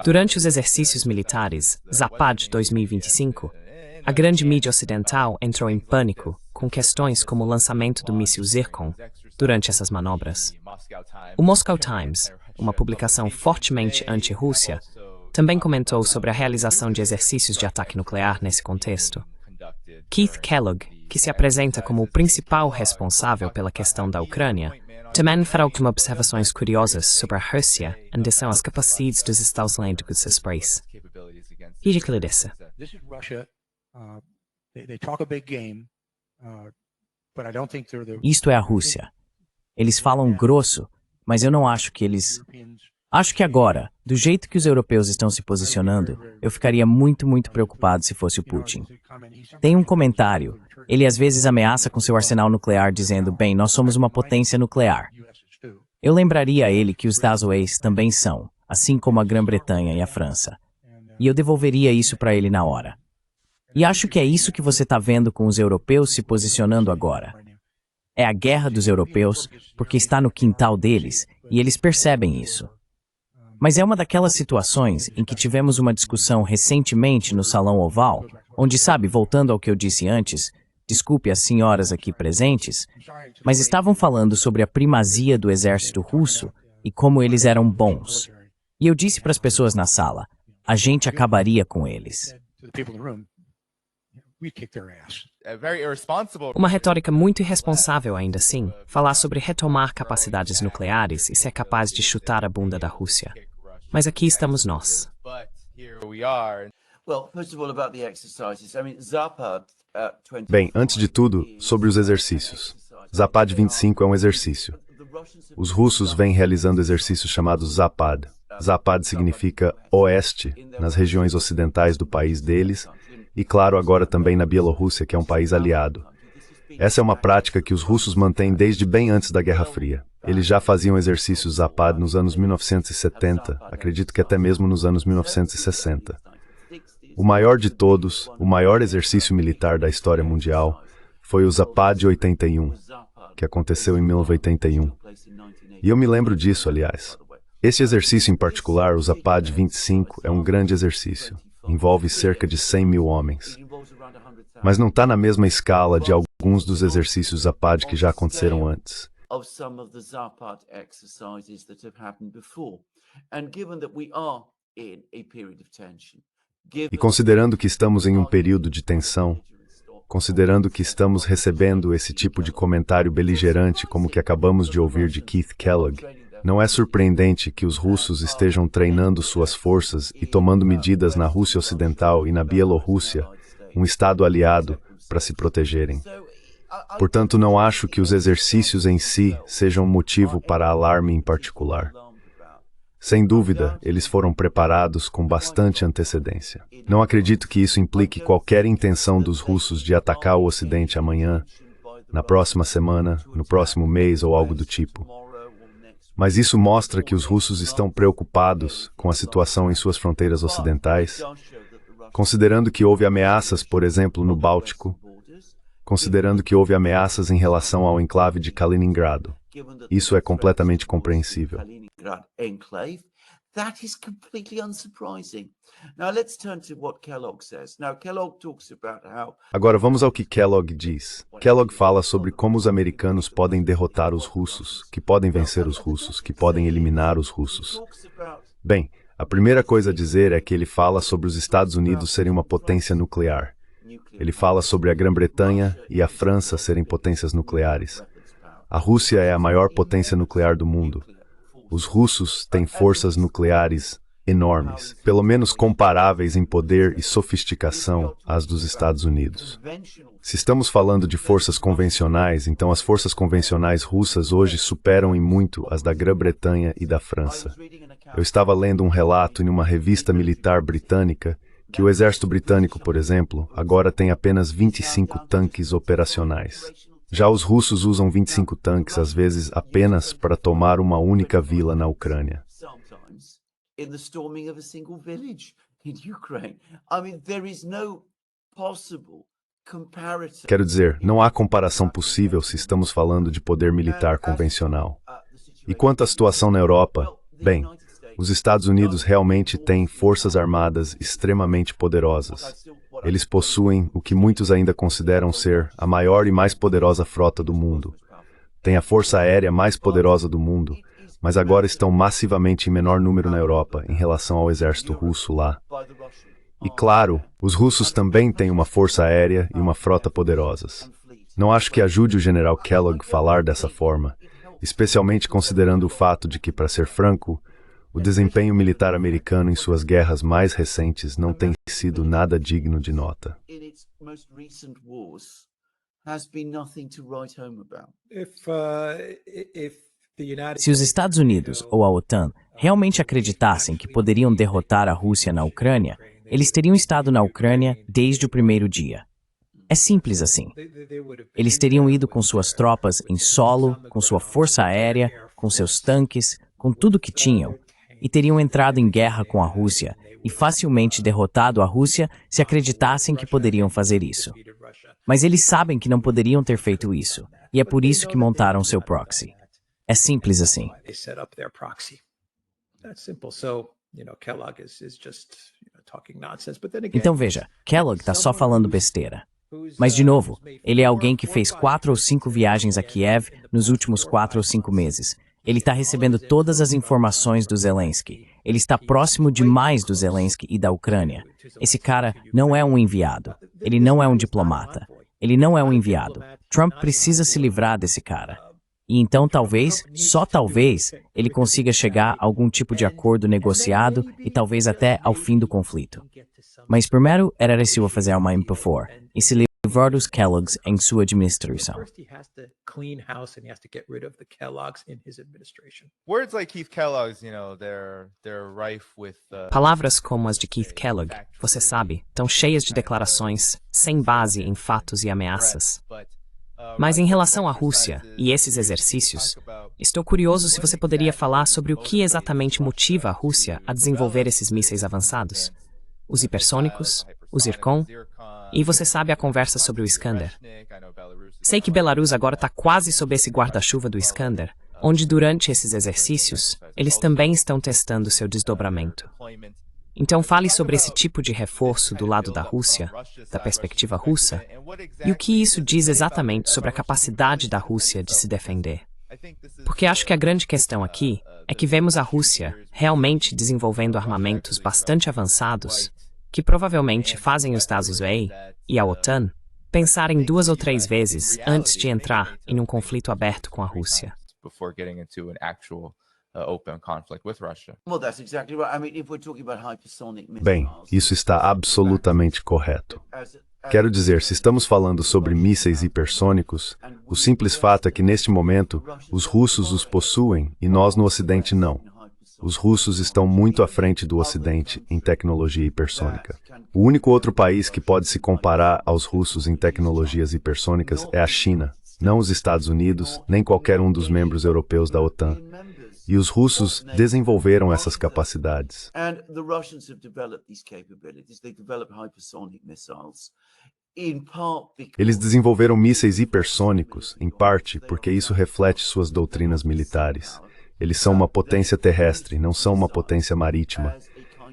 Durante os exercícios militares Zapad 2025, a grande mídia ocidental entrou em pânico com questões como o lançamento do míssil Zircon durante essas manobras. O Moscow Times, uma publicação fortemente anti-Rússia, também comentou sobre a realização de exercícios de ataque nuclear nesse contexto. Keith Kellogg, que se apresenta como o principal responsável pela questão da Ucrânia, também fará algumas observações curiosas sobre a Rússia em direção às capacidades dos Estados Unidos de país. E de que lhe disse? Isto é a Rússia. Eles falam grosso, mas eu não acho que eles... Acho que agora, do jeito que os europeus estão se posicionando, eu ficaria muito preocupado se fosse o Putin. Tem um comentário. Ele às vezes ameaça com seu arsenal nuclear dizendo, bem, nós somos uma potência nuclear. Eu lembraria a ele que os Estados Unidos também são, assim como a Grã-Bretanha e a França. E eu devolveria isso para ele na hora. E acho que é isso que você está vendo com os europeus se posicionando agora. É a guerra dos europeus, porque está no quintal deles, e eles percebem isso. Mas é uma daquelas situações em que tivemos uma discussão recentemente no Salão Oval, onde, sabe, voltando ao que eu disse antes, desculpe as senhoras aqui presentes, mas estavam falando sobre a primazia do exército russo e como eles eram bons. E eu disse para as pessoas na sala, a gente acabaria com eles. Uma retórica muito irresponsável ainda assim, falar sobre retomar capacidades nucleares e ser capaz de chutar a bunda da Rússia. Mas aqui estamos nós. Bem, antes de tudo, sobre os exercícios. Zapad 25 é um exercício. Os russos vêm realizando exercícios chamados Zapad. Zapad significa oeste, nas regiões ocidentais do país deles, e claro, agora também na Bielorrússia, que é um país aliado. Essa é uma prática que os russos mantêm desde bem antes da Guerra Fria. Eles já faziam exercícios Zapad nos anos 1970, acredito que até mesmo nos anos 1960. O maior de todos, o maior exercício militar da história mundial, foi o Zapad 81, que aconteceu em 1981. E eu me lembro disso, aliás. Esse exercício em particular, o Zapad 25, é um grande exercício. Envolve cerca de 100 mil homens. Mas não está na mesma escala de alguns dos exercícios Zapad que já aconteceram antes. E considerando que estamos em um período de tensão, considerando que estamos recebendo esse tipo de comentário beligerante como o que acabamos de ouvir de Keith Kellogg, não é surpreendente que os russos estejam treinando suas forças e tomando medidas na Rússia Ocidental e na Bielorrússia, um estado aliado, para se protegerem. Portanto, não acho que os exercícios em si sejam motivo para alarme em particular. Sem dúvida, eles foram preparados com bastante antecedência. Não acredito que isso implique qualquer intenção dos russos de atacar o Ocidente amanhã, na próxima semana, no próximo mês ou algo do tipo. Mas isso mostra que os russos estão preocupados com a situação em suas fronteiras ocidentais, considerando que houve ameaças, por exemplo, no Báltico, considerando que houve ameaças em relação ao enclave de Kaliningrado. Isso é completamente compreensível. Agora vamos ao que Kellogg diz. Kellogg fala sobre como os americanos podem derrotar os russos, que podem vencer os russos, que podem eliminar os russos. Bem, a primeira coisa a dizer é que ele fala sobre os Estados Unidos serem uma potência nuclear. Ele fala sobre a Grã-Bretanha e a França serem potências nucleares. A Rússia é a maior potência nuclear do mundo. Os russos têm forças nucleares enormes, pelo menos comparáveis em poder e sofisticação às dos Estados Unidos. Se estamos falando de forças convencionais, então as forças convencionais russas hoje superam em muito as da Grã-Bretanha e da França. Eu estava lendo um relato em uma revista militar britânica que o exército britânico, por exemplo, agora tem apenas 25 tanques operacionais. Já os russos usam 25 tanques, às vezes apenas para tomar uma única vila na Ucrânia. Quero dizer, não há comparação possível se estamos falando de poder militar convencional. E quanto à situação na Europa, Bem, os Estados Unidos realmente têm forças armadas extremamente poderosas. Eles possuem o que muitos ainda consideram ser a maior e mais poderosa frota do mundo. Têm a força aérea mais poderosa do mundo, mas agora estão massivamente em menor número na Europa em relação ao exército russo lá. E claro, os russos também têm uma força aérea e uma frota poderosas. Não acho que ajude o general Kellogg falar dessa forma, especialmente considerando o fato de que, para ser franco, o desempenho militar americano em suas guerras mais recentes não tem sido nada digno de nota. Se os Estados Unidos ou a OTAN realmente acreditassem que poderiam derrotar a Rússia na Ucrânia, eles teriam estado na Ucrânia desde o primeiro dia. É simples assim. Eles teriam ido com suas tropas em solo, com sua força aérea, com seus tanques, com tudo que tinham, e teriam entrado em guerra com a Rússia e facilmente derrotado a Rússia se acreditassem que poderiam fazer isso. Mas eles sabem que não poderiam ter feito isso, e é por isso que montaram seu proxy. É simples assim. Então veja, Kellogg está só falando besteira. Mas, de novo, ele é alguém que fez 4 ou 5 viagens a Kiev nos últimos 4 ou 5 meses. Ele está recebendo todas as informações do Zelensky. Ele está próximo demais do Zelensky e da Ucrânia. Esse cara não é um enviado. Ele não é um diplomata. Ele não é um enviado. Trump precisa se livrar desse cara. E então talvez, só talvez, ele consiga chegar a algum tipo de acordo negociado e talvez até ao fim do conflito. Mas primeiro era preciso fazer uma MP4 e se livrar dos Kelloggs em sua administração. Palavras como as de Keith Kellogg, você sabe, estão cheias de declarações, sem base em fatos e ameaças. Mas em relação à Rússia e esses exercícios, estou curioso se você poderia falar sobre o que exatamente motiva a Rússia a desenvolver esses mísseis avançados. Os hipersônicos, o Zircon, e você sabe a conversa sobre o Iskander. Sei que Belarus agora está quase sob esse guarda-chuva do Iskander, onde durante esses exercícios, eles também estão testando seu desdobramento. Então fale sobre esse tipo de reforço do lado da Rússia, da perspectiva russa, e o que isso diz exatamente sobre a capacidade da Rússia de se defender. Porque acho que a grande questão aqui é que vemos a Rússia realmente desenvolvendo armamentos bastante avançados que provavelmente fazem os Estados Unidos e a OTAN pensarem 2 ou 3 vezes antes de entrar em um conflito aberto com a Rússia. Bem, isso está absolutamente correto. Quero dizer, se estamos falando sobre mísseis hipersônicos, o simples fato é que neste momento, os russos os possuem e nós no Ocidente não. Os russos estão muito à frente do Ocidente em tecnologia hipersônica. O único outro país que pode se comparar aos russos em tecnologias hipersônicas é a China, não os Estados Unidos, nem qualquer um dos membros europeus da OTAN. E os russos desenvolveram essas capacidades. Eles desenvolveram mísseis hipersônicos, em parte, porque isso reflete suas doutrinas militares. Eles são uma potência terrestre, não são uma potência marítima.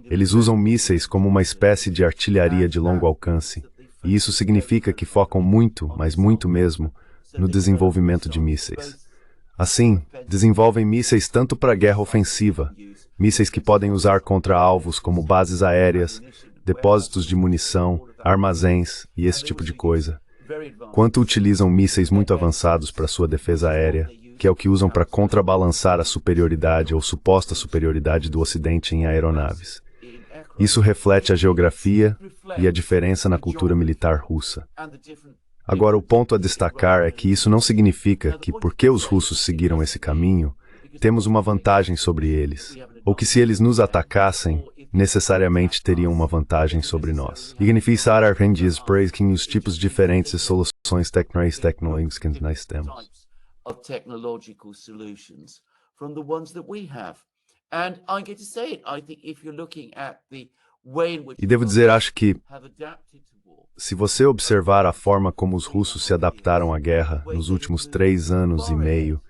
Eles usam mísseis como uma espécie de artilharia de longo alcance, e isso significa que focam muito, mas muito mesmo, no desenvolvimento de mísseis. Assim, desenvolvem mísseis tanto para guerra ofensiva, mísseis que podem usar contra alvos como bases aéreas, depósitos de munição, armazéns e esse tipo de coisa, quanto utilizam mísseis muito avançados para sua defesa aérea, que é o que usam para contrabalançar a superioridade ou suposta superioridade do Ocidente em aeronaves. Isso reflete a geografia e a diferença na cultura militar russa. Agora, o ponto a destacar é que isso não significa que, porque os russos seguiram esse caminho, temos uma vantagem sobre eles, ou que se eles nos atacassem, necessariamente teriam uma vantagem sobre nós. Significa aprendiz para que os tipos diferentes de soluções tecnológicas que nós temos. E devo dizer, acho que se você observar a forma como os russos se adaptaram à guerra nos últimos 3 anos e meio,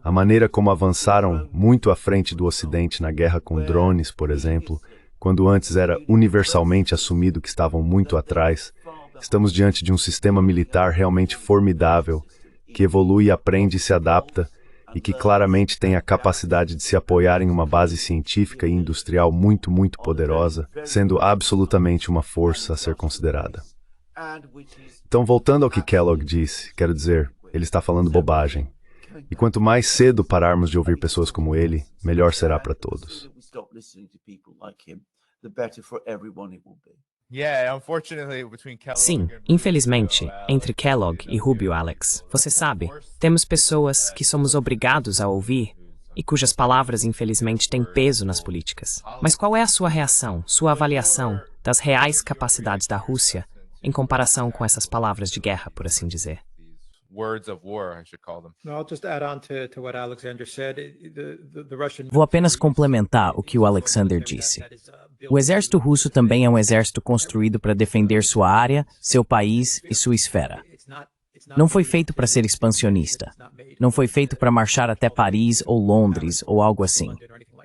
A maneira como avançaram muito à frente do Ocidente na guerra com drones, por exemplo, quando antes era universalmente assumido que estavam muito atrás, estamos diante de um sistema militar realmente formidável, que evolui, aprende e se adapta, e que claramente tem a capacidade de se apoiar em uma base científica e industrial muito, muito poderosa, sendo absolutamente uma força a ser considerada. Então, voltando ao que Kellogg disse, quero dizer, ele está falando bobagem. E quanto mais cedo pararmos de ouvir pessoas como ele, melhor será para todos. Sim, infelizmente, entre Kellogg e Rubio Alex, você sabe, temos pessoas que somos obrigados a ouvir e cujas palavras infelizmente têm peso nas políticas. Mas qual é a sua reação, sua avaliação das reais capacidades da Rússia em comparação com essas palavras de guerra, por assim dizer? Vou apenas complementar o que o Alexander disse. O exército russo também é um exército construído para defender sua área, seu país e sua esfera. Não foi feito para ser expansionista. Não foi feito para marchar até Paris ou Londres ou algo assim.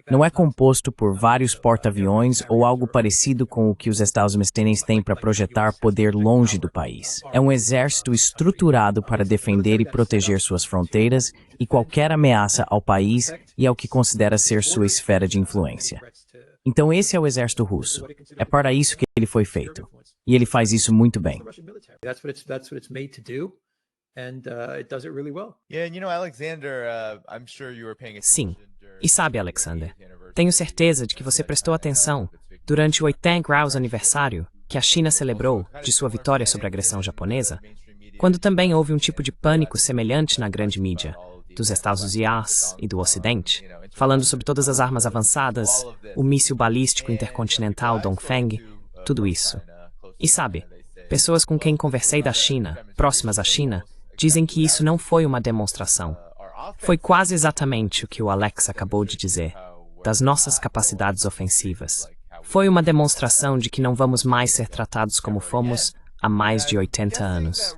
Não é composto por vários porta-aviões ou algo parecido com o que os Estados-Unidos têm para projetar poder longe do país. É um exército estruturado para defender e proteger suas fronteiras e qualquer ameaça ao país e ao que considera ser sua esfera de influência. Então esse é o exército russo. É para isso que ele foi feito. E ele faz isso muito bem. Sim. E sabe, Alexander, tenho certeza de que você prestou atenção durante o 80 graus aniversário que a China celebrou de sua vitória sobre a agressão japonesa, quando também houve um tipo de pânico semelhante na grande mídia, dos Estados Unidos e do Ocidente, falando sobre todas as armas avançadas, o míssil balístico intercontinental Dongfeng, tudo isso. E sabe, pessoas com quem conversei da China, próximas à China, dizem que isso não foi uma demonstração. Foi quase exatamente o que o Alex acabou de dizer, das nossas capacidades ofensivas. Foi uma demonstração de que não vamos mais ser tratados como fomos há mais de 80 anos.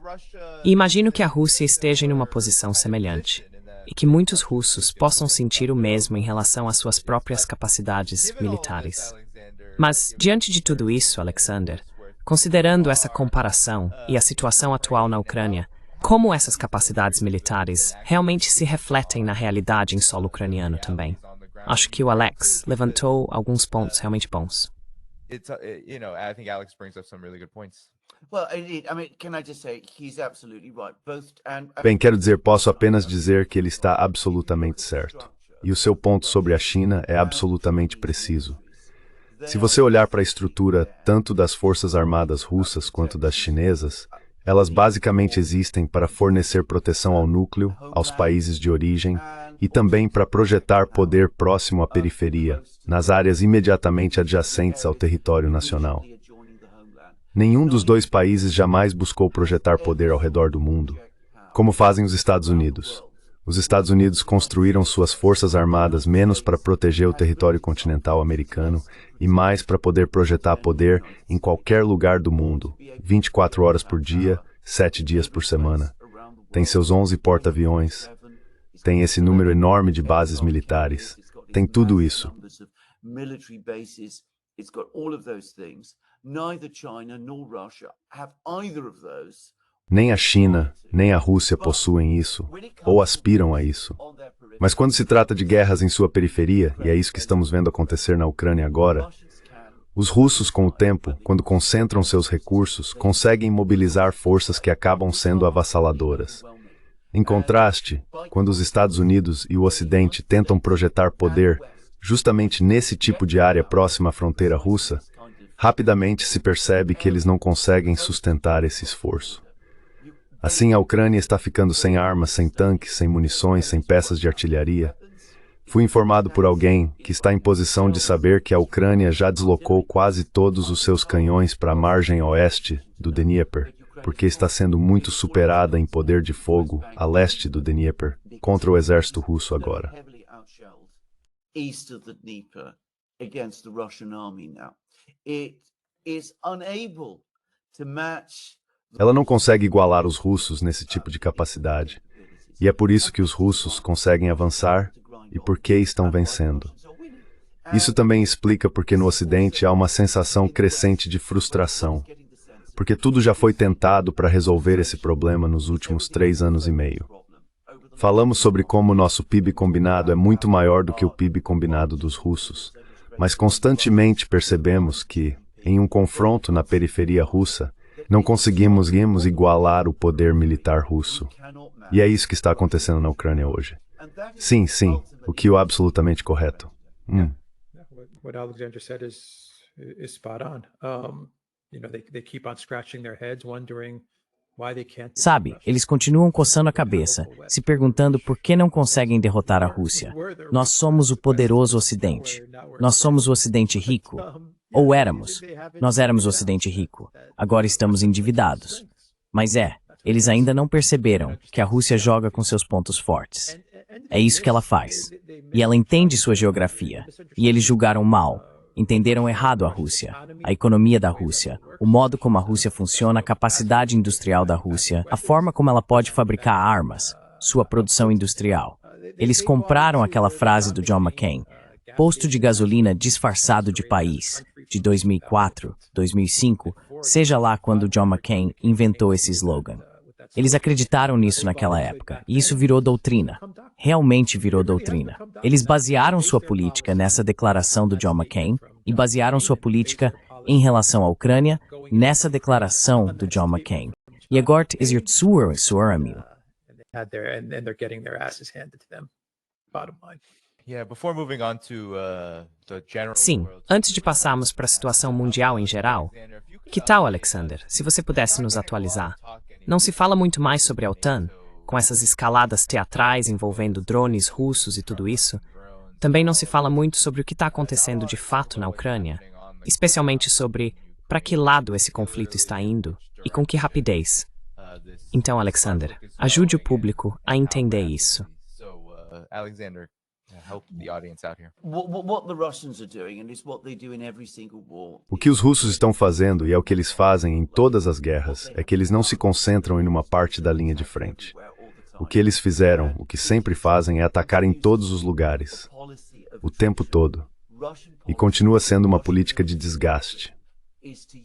E imagino que a Rússia esteja em uma posição semelhante, e que muitos russos possam sentir o mesmo em relação às suas próprias capacidades militares. Mas, diante de tudo isso, Alexander, considerando essa comparação e a situação atual na Ucrânia, como essas capacidades militares realmente se refletem na realidade em solo ucraniano também? Acho que o Alex levantou alguns pontos realmente bons. Bem, quero dizer, posso apenas dizer que ele está absolutamente certo. E o seu ponto sobre a China é absolutamente preciso. Se você olhar para a estrutura tanto das forças armadas russas quanto das chinesas, elas basicamente existem para fornecer proteção ao núcleo, aos países de origem, e também para projetar poder próximo à periferia, nas áreas imediatamente adjacentes ao território nacional. Nenhum dos dois países jamais buscou projetar poder ao redor do mundo, como fazem os Estados Unidos. Os Estados Unidos construíram suas forças armadas menos para proteger o território continental americano e mais para poder projetar poder em qualquer lugar do mundo, 24 horas por dia, 7 dias por semana. Tem seus 11 porta-aviões, tem esse número enorme de bases militares, tem tudo isso. Nem a China, nem a Rússia possuem isso, ou aspiram a isso. Mas quando se trata de guerras em sua periferia, e é isso que estamos vendo acontecer na Ucrânia agora, os russos, com o tempo, quando concentram seus recursos, conseguem mobilizar forças que acabam sendo avassaladoras. Em contraste, quando os Estados Unidos e o Ocidente tentam projetar poder justamente nesse tipo de área próxima à fronteira russa, rapidamente se percebe que eles não conseguem sustentar esse esforço. Assim, a Ucrânia está ficando sem armas, sem tanques, sem munições, sem peças de artilharia. Fui informado por alguém que está em posição de saber que a Ucrânia já deslocou quase todos os seus canhões para a margem oeste do Dnieper, porque está sendo muito superada em poder de fogo a leste do Dnieper contra o exército russo agora. Ela não consegue igualar os russos nesse tipo de capacidade. E é por isso que os russos conseguem avançar e por que estão vencendo. Isso também explica porque no Ocidente há uma sensação crescente de frustração, porque tudo já foi tentado para resolver esse problema nos últimos 3 anos e meio. Falamos sobre como nosso PIB combinado é muito maior do que o PIB combinado dos russos, mas constantemente percebemos que, em um confronto na periferia russa, não conseguimos igualar o poder militar russo. E é isso que está acontecendo na Ucrânia hoje. Sim, o que é absolutamente correto. What Alexander said is spot on. They keep on scratching their heads, wondering why they can't. Sabe, eles continuam coçando a cabeça, se perguntando por que não conseguem derrotar a Rússia. Nós somos o poderoso Ocidente. Nós somos o Ocidente rico. Ou éramos. Nós éramos o Ocidente rico. Agora estamos endividados. Mas eles ainda não perceberam que a Rússia joga com seus pontos fortes. É isso que ela faz. E ela entende sua geografia. E eles julgaram mal. Entenderam errado a Rússia, a economia da Rússia, o modo como a Rússia funciona, a capacidade industrial da Rússia, a forma como ela pode fabricar armas, sua produção industrial. Eles compraram aquela frase do John McCain, posto de gasolina disfarçado de país, de 2004, 2005, seja lá quando John McCain inventou esse slogan. Eles acreditaram nisso naquela época, e isso virou doutrina. Realmente virou doutrina. Eles basearam sua política nessa declaração do John McCain e basearam sua política em relação à Ucrânia nessa declaração do John McCain. E agora is your tsur amigo. Sim, antes de passarmos para a situação mundial em geral, que tal, Alexander, se você pudesse nos atualizar? Não se fala muito mais sobre a OTAN, com essas escaladas teatrais envolvendo drones russos e tudo isso. Também não se fala muito sobre o que está acontecendo de fato na Ucrânia, especialmente sobre para que lado esse conflito está indo e com que rapidez. Então, Alexander, ajude o público a entender isso. O que os russos estão fazendo, e é o que eles fazem em todas as guerras, é que eles não se concentram em uma parte da linha de frente. O que eles fizeram, o que sempre fazem, é atacar em todos os lugares, o tempo todo. E continua sendo uma política de desgaste.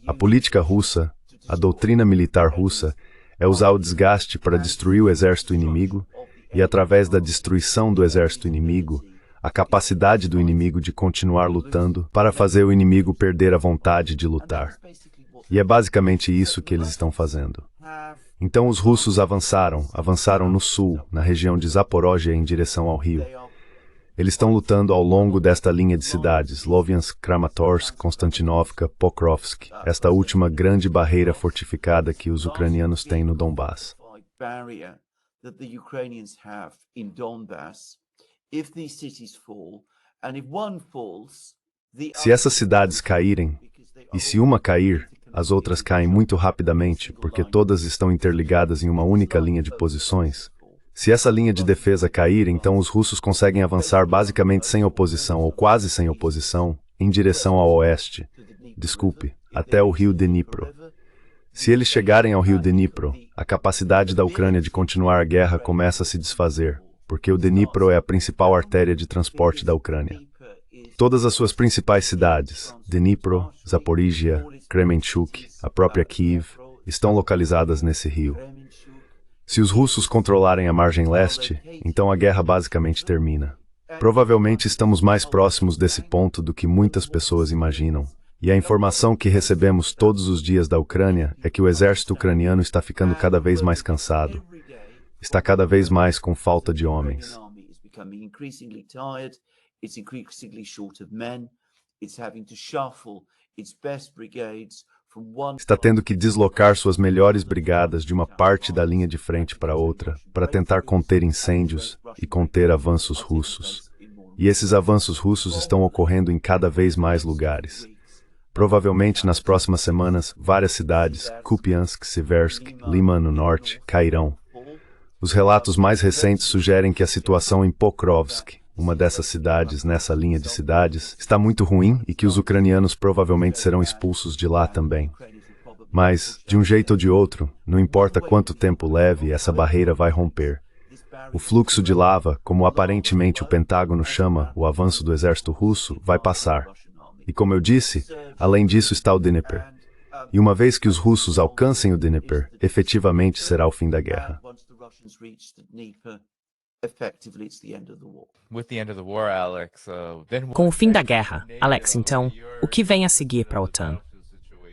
A política russa, a doutrina militar russa, é usar o desgaste para destruir o exército inimigo e, através da destruição do exército inimigo, a capacidade do inimigo de continuar lutando para fazer o inimigo perder a vontade de lutar. E é basicamente isso que eles estão fazendo. Então os russos avançaram no sul, na região de Zaporozhye em direção ao rio. Eles estão lutando ao longo desta linha de cidades, Sloviansk, Kramatorsk, Konstantinovka, Pokrovsk, esta última grande barreira fortificada que os ucranianos têm no Donbass. Se essas cidades caírem, e se uma cair, as outras caem muito rapidamente, porque todas estão interligadas em uma única linha de posições. Se essa linha de defesa cair, então os russos conseguem avançar basicamente sem oposição, ou quase sem oposição, em direção ao oeste, até o rio Dnipro. Se eles chegarem ao rio Dnipro, a capacidade da Ucrânia de continuar a guerra começa a se desfazer, porque o Dnipro é a principal artéria de transporte da Ucrânia. Todas as suas principais cidades, Dnipro, Zaporizhia, Kremenchuk, a própria Kiev, estão localizadas nesse rio. Se os russos controlarem a margem leste, então a guerra basicamente termina. Provavelmente estamos mais próximos desse ponto do que muitas pessoas imaginam. E a informação que recebemos todos os dias da Ucrânia é que o exército ucraniano está ficando cada vez mais cansado. Está cada vez mais com falta de homens. Está tendo que deslocar suas melhores brigadas de uma parte da linha de frente para outra, para tentar conter incêndios e conter avanços russos. E esses avanços russos estão ocorrendo em cada vez mais lugares. Provavelmente nas próximas semanas, várias cidades, Kupiansk, Siversk, Liman no norte, cairão. Os relatos mais recentes sugerem que a situação em Pokrovsk, uma dessas cidades nessa linha de cidades, está muito ruim e que os ucranianos provavelmente serão expulsos de lá também. Mas, de um jeito ou de outro, não importa quanto tempo leve, essa barreira vai romper. O fluxo de lava, como aparentemente o Pentágono chama o avanço do exército russo, vai passar. E como eu disse, além disso está o Dnieper. E uma vez que os russos alcancem o Dnieper, efetivamente será o fim da guerra. Com o fim da guerra, Alex, então, o que vem a seguir para a OTAN?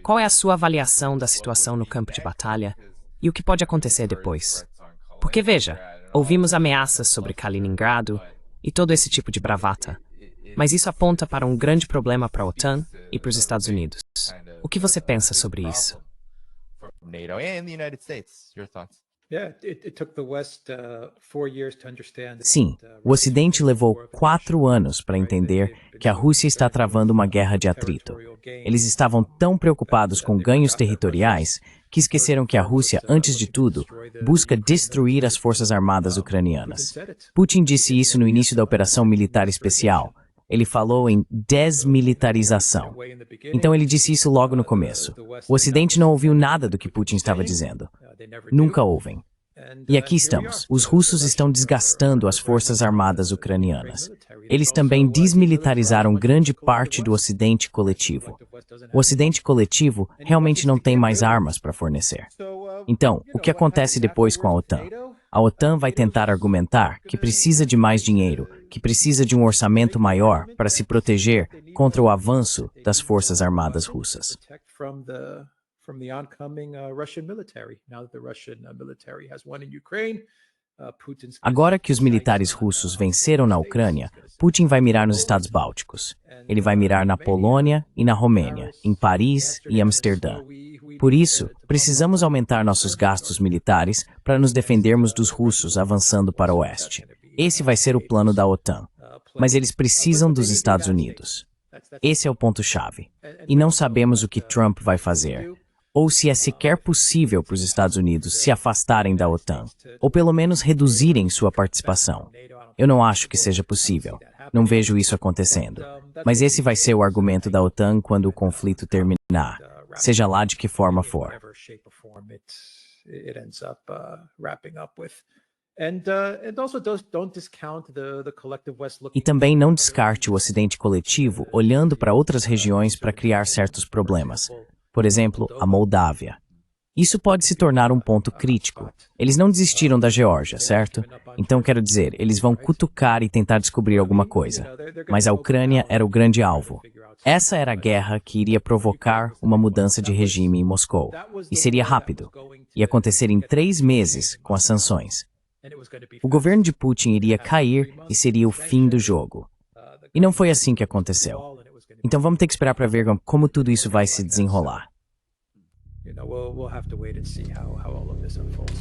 Qual é a sua avaliação da situação no campo de batalha e o que pode acontecer depois? Porque, veja, ouvimos ameaças sobre Kaliningrado e todo esse tipo de bravata, mas isso aponta para um grande problema para a OTAN e para os Estados Unidos. O que você pensa sobre isso? Sim, o Ocidente levou 4 anos para entender que a Rússia está travando uma guerra de atrito. Eles estavam tão preocupados com ganhos territoriais que esqueceram que a Rússia, antes de tudo, busca destruir as forças armadas ucranianas. Putin disse isso no início da operação militar especial. Ele falou em desmilitarização. Então ele disse isso logo no começo. O Ocidente não ouviu nada do que Putin estava dizendo. Nunca ouvem. E aqui estamos. Os russos estão desgastando as forças armadas ucranianas. Eles também desmilitarizaram grande parte do Ocidente coletivo. O Ocidente coletivo realmente não tem mais armas para fornecer. Então, o que acontece depois com a OTAN? A OTAN vai tentar argumentar que precisa de mais dinheiro, que precisa de um orçamento maior para se proteger contra o avanço das forças armadas russas. Agora que os militares russos venceram na Ucrânia, Putin vai mirar nos Estados Bálticos. Ele vai mirar na Polônia e na Romênia, em Paris e Amsterdã. Por isso, precisamos aumentar nossos gastos militares para nos defendermos dos russos avançando para o oeste. Esse vai ser o plano da OTAN. Mas eles precisam dos Estados Unidos. Esse é o ponto-chave. E não sabemos o que Trump vai fazer. Ou se é sequer possível para os Estados Unidos se afastarem da OTAN, ou pelo menos reduzirem sua participação. Eu não acho que seja possível. Não vejo isso acontecendo. Mas esse vai ser o argumento da OTAN quando o conflito terminar, seja lá de que forma for. E também não descarte o Ocidente coletivo olhando para outras regiões para criar certos problemas. Por exemplo, a Moldávia. Isso pode se tornar um ponto crítico. Eles não desistiram da Geórgia, certo? Então, quero dizer, eles vão cutucar e tentar descobrir alguma coisa. Mas a Ucrânia era o grande alvo. Essa era a guerra que iria provocar uma mudança de regime em Moscou. E seria rápido. Ia acontecer em 3 meses com as sanções. O governo de Putin iria cair e seria o fim do jogo. E não foi assim que aconteceu. Então vamos ter que esperar para ver como tudo isso vai se desenrolar. We'll have to wait and see how all of this unfolds.